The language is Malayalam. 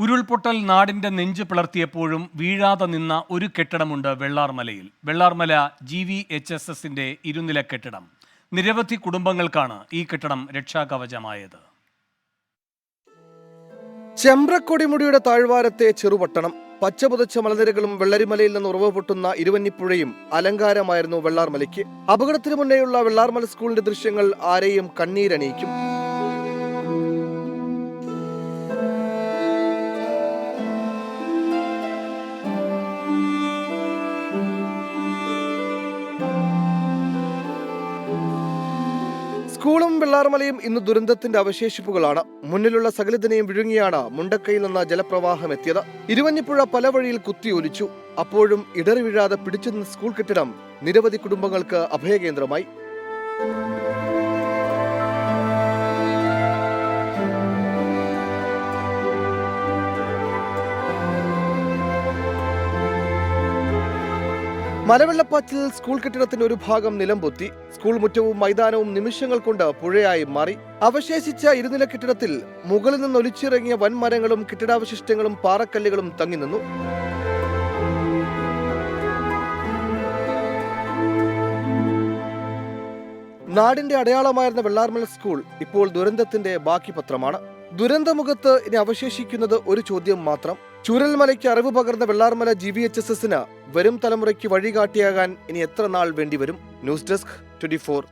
ഉരുൾപൊട്ടൽ നാടിന്റെ നെഞ്ചു പിളർത്തിയപ്പോഴും വീഴാതെ നിന്ന ഒരു കെട്ടിടമുണ്ട് വെള്ളാർമലയിൽ. വെള്ളാർമല GVHSSന്റെ ഇരുനില കെട്ടിടം. നിരവധി കുടുംബങ്ങൾക്കാണ് ഈ കെട്ടിടം രക്ഷാകവചമായത്. ചെമ്പ്രക്കൊടിമുടിയുടെ താഴ്വാരത്തെ ചെറുപട്ടണം, പച്ചപുതച്ച മലനിരകളും വെള്ളരിമലയിൽ നിന്ന് ഉറവ് പൊട്ടുന്ന ഇരുവന്നിപ്പുഴയും അലങ്കാരമായിരുന്നു വെള്ളാർമലയ്ക്ക്. അപകടത്തിനു മുന്നേയുള്ള വെള്ളാർമല സ്കൂളിന്റെ ദൃശ്യങ്ങൾ ആരെയും കണ്ണീരണിയിക്കും. സ്കൂളും വെള്ളാർമലയും ഇന്ന് ദുരന്തത്തിന്റെ അവശേഷിപ്പുകളാണ്. മുന്നിലുള്ള സകലതിനെയും വിഴുങ്ങിയാണ് മുണ്ടക്കയിൽ നിന്ന് ജലപ്രവാഹം എത്തിയത്. ഇരുവന്നിപ്പുഴ പല വഴിയിൽ കുത്തിയൊലിച്ചു. അപ്പോഴും ഇടറി വീഴാതെ പിടിച്ചു നിന്ന സ്കൂൾ കെട്ടിടം നിരവധി കുടുംബങ്ങൾക്ക് അഭയകേന്ദ്രമായി. മലവെള്ളപ്പാച്ചിൽ സ്കൂൾ കെട്ടിടത്തിന്റെ ഒരു ഭാഗം നിലംപൊത്തി. സ്കൂൾ മുറ്റവും മൈതാനവും നിമിഷങ്ങൾ കൊണ്ട് പുഴയായി മാറി. അവശേഷിച്ച ഇരുനില കെട്ടിടത്തിൽ മുകളിൽ നിന്ന് ഒലിച്ചിറങ്ങിയ വൻമരങ്ങളും കെട്ടിടാവശിഷ്ടങ്ങളും പാറക്കല്ലുകളും തങ്ങി നിന്നു. നാടിന്റെ അടയാളമായിരുന്ന വെള്ളാർമല സ്കൂൾ ഇപ്പോൾ ദുരന്തത്തിന്റെ ബാക്കി പത്രമാണ്. ദുരന്തമുഖത്ത് ഇനി അവശേഷിക്കുന്നത് ഒരു ചോദ്യം മാത്രം: ചൂരൽമലയ്ക്ക് അറിവ് പകർന്ന വെള്ളാർമല GVHSSന് വരും തലമുറയ്ക്ക് വഴികാട്ടിയാകാൻ ഇനി എത്ര നാൾ വേണ്ടിവരും? News desk 24.